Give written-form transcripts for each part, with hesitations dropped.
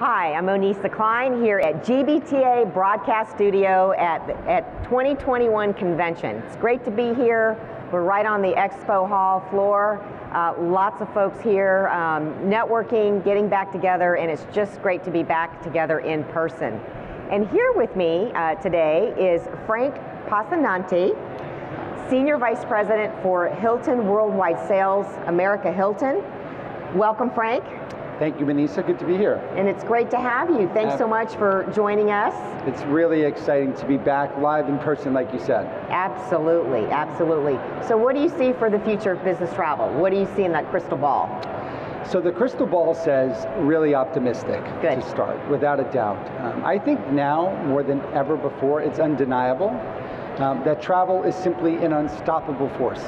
Hi, I'm Monisa Cline here at GBTA Broadcast Studio at 2021 Convention. It's great to be here. We're right on the Expo Hall floor. Lots of folks here networking, getting back together, and it's just great to be back together in person. And here with me today is Frank Passanante, Senior Vice President for Hilton Worldwide Sales, America Hilton. Welcome, Frank. Thank you, Monisa. Good to be here. And it's great to have you. Thanks so much for joining us. It's really exciting to be back live in person, like you said. Absolutely, absolutely. So what do you see for the future of business travel? What do you see in that crystal ball? So the crystal ball says really optimistic. Good. To start, without a doubt. I think now, more than ever before, it's undeniable that travel is simply an unstoppable force.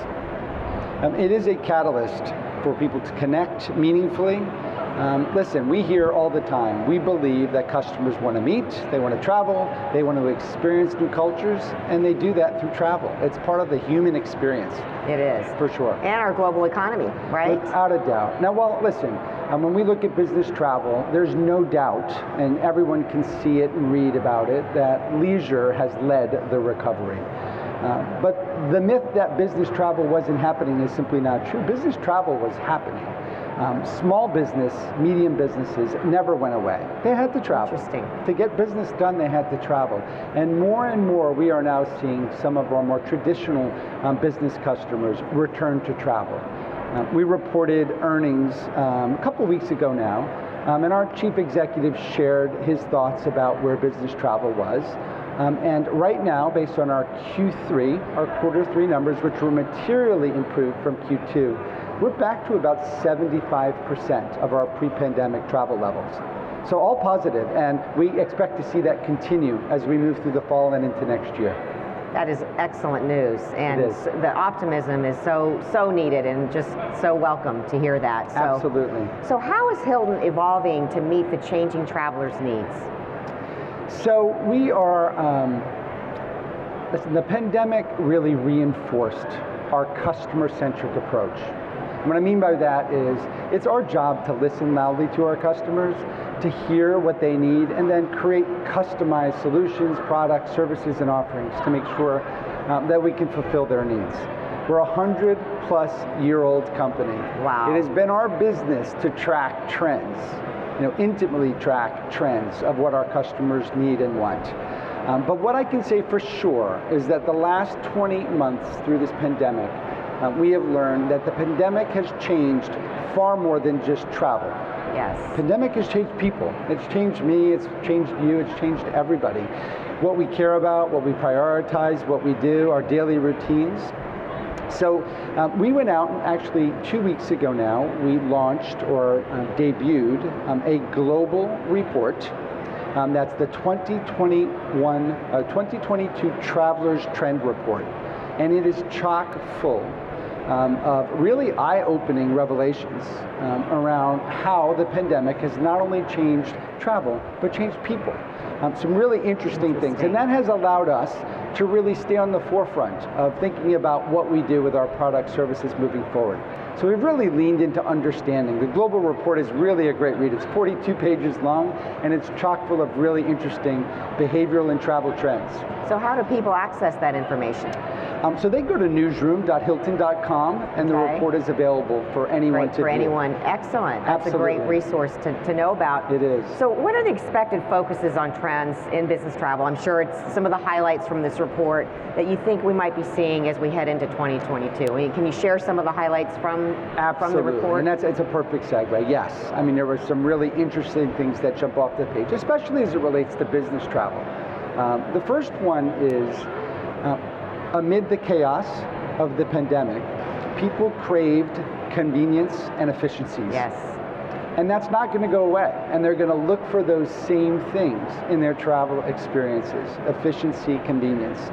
It is a catalyst for people to connect meaningfully. Listen, we hear all the time, we believe that customers want to meet, they want to travel, they want to experience new cultures, and they do that through travel. It's part of the human experience. It is. For sure. And our global economy, right? Without a doubt. Now, well, listen, when we look at business travel, there's no doubt, and everyone can see it and read about it, that leisure has led the recovery. But the myth that business travel wasn't happening is simply not true. Business travel was happening. Small business, medium businesses never went away. They had to travel. Interesting. To get business done, they had to travel. And more, we are now seeing some of our more traditional business customers return to travel. We reported earnings a couple weeks ago now, and our chief executive shared his thoughts about where business travel was. And right now, based on our Q3, our quarter 3 numbers, which were materially improved from Q2, we're back to about 75% of our pre-pandemic travel levels. So all positive, and we expect to see that continue as we move through the fall and into next year. That is excellent news, and it is. The optimism is so needed and just so welcome to hear that. So, absolutely. So how is Hilton evolving to meet the changing travelers' needs? So we are, listen, the pandemic really reinforced our customer-centric approach. What I mean by that is, it's our job to listen loudly to our customers, to hear what they need, and then create customized solutions, products, services, and offerings to make sure that we can fulfill their needs. We're a 100-plus-year-old company. Wow. It has been our business to track trends, intimately track trends of what our customers need and want. But what I can say for sure is that the last 20 months through this pandemic, we have learned that the pandemic has changed far more than just travel. Yes. Pandemic has changed people. It's changed me, it's changed you, it's changed everybody. What we care about, what we prioritize, what we do, our daily routines. So we went out, and actually 2 weeks ago now, we launched or debuted a global report. That's the 2022 Travelers Trend Report. And it is chock full of really eye-opening revelations around how the pandemic has not only changed travel, but changed people. Some really interesting things. And that has allowed us to really stay on the forefront of thinking about what we do with our product services moving forward. So we've really leaned into understanding. The global report is really a great read. It's 42 pages long, and it's chock full of really interesting behavioral and travel trends. So how do people access that information? So they go to newsroom.hilton.com, and the report is available for anyone to view. For anyone. Excellent. That's Absolutely. A great resource to know about. It is. So what are the expected focuses on trends in business travel? I'm sure it's some of the highlights from this report that you think we might be seeing as we head into 2022. Can you share some of the highlights from the report? And it's a perfect segue, yes. I mean, there were some really interesting things that jump off the page, especially as it relates to business travel. The first one is, amid the chaos of the pandemic, people craved convenience and efficiencies. Yes. And that's not going to go away. And they're going to look for those same things in their travel experiences: efficiency, convenience.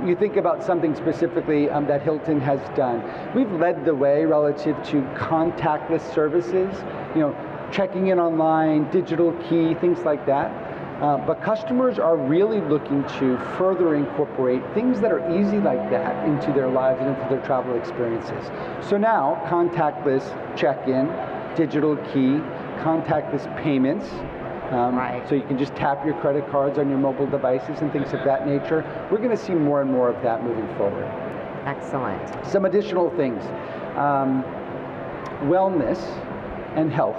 You think about something specifically that Hilton has done. We've led the way relative to contactless services, checking in online, digital key, things like that. But customers are really looking to further incorporate things that are easy like that into their lives and into their travel experiences. So now, contactless check-in, digital key, contactless payments, Right. So you can just tap your credit cards on your mobile devices and things of that nature. We're going to see more and more of that moving forward. Excellent. Some additional things. Wellness and health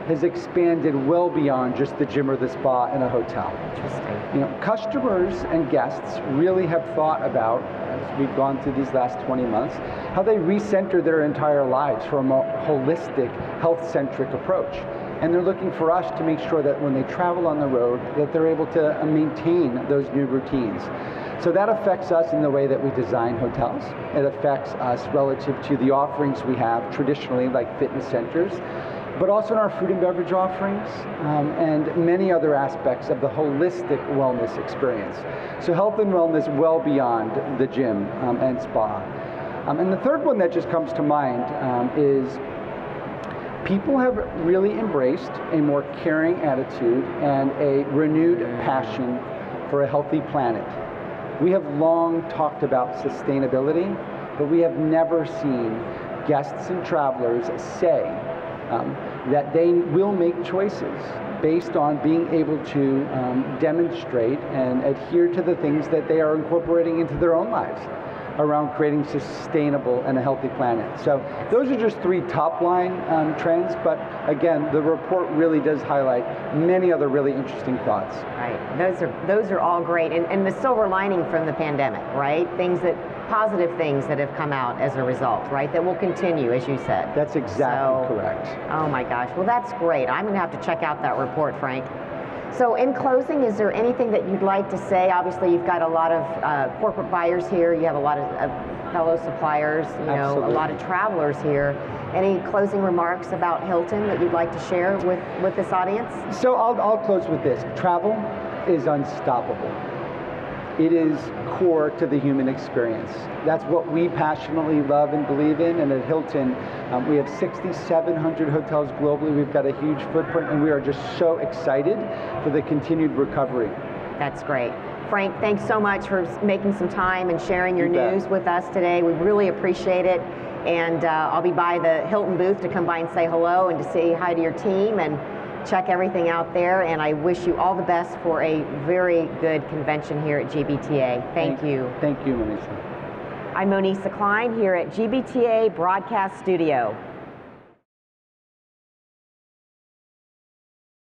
has expanded well beyond just the gym or the spa in a hotel. Interesting. Customers and guests really have thought about, as we've gone through these last 20 months, how they recenter their entire lives from a holistic, health-centric approach. And they're looking for us to make sure that when they travel on the road, that they're able to maintain those new routines. So that affects us in the way that we design hotels. It affects us relative to the offerings we have traditionally, like fitness centers, but also in our food and beverage offerings, and many other aspects of the holistic wellness experience. So health and wellness well beyond the gym and spa. And the third one that just comes to mind is people have really embraced a more caring attitude and a renewed passion for a healthy planet. We have long talked about sustainability, but we have never seen guests and travelers say that they will make choices based on being able to demonstrate and adhere to the things that they are incorporating into their own lives around creating sustainable and a healthy planet. So those are just three top line trends, but again, the report really does highlight many other really interesting thoughts. Right, those are all great, and the silver lining from the pandemic, right? Positive things that have come out as a result, right? That will continue, as you said. That's exactly correct. Oh my gosh, well that's great. I'm gonna have to check out that report, Frank. So in closing, is there anything that you'd like to say? Obviously, you've got a lot of corporate buyers here. You have a lot of fellow suppliers, a lot of travelers here. Any closing remarks about Hilton that you'd like to share with this audience? So I'll close with this. Travel is unstoppable. It is core to the human experience. That's what we passionately love and believe in. And at Hilton, we have 6,700 hotels globally. We've got a huge footprint, and we are just so excited for the continued recovery. That's great. Frank, thanks so much for making some time and sharing your news with us today. We really appreciate it. And I'll be by the Hilton booth to come by and say hello and to say hi to your team and check everything out there, and I wish you all the best for a very good convention here at GBTA. Thank you. Thank you, Monisa. I'm Monisa Cline here at GBTA Broadcast Studio.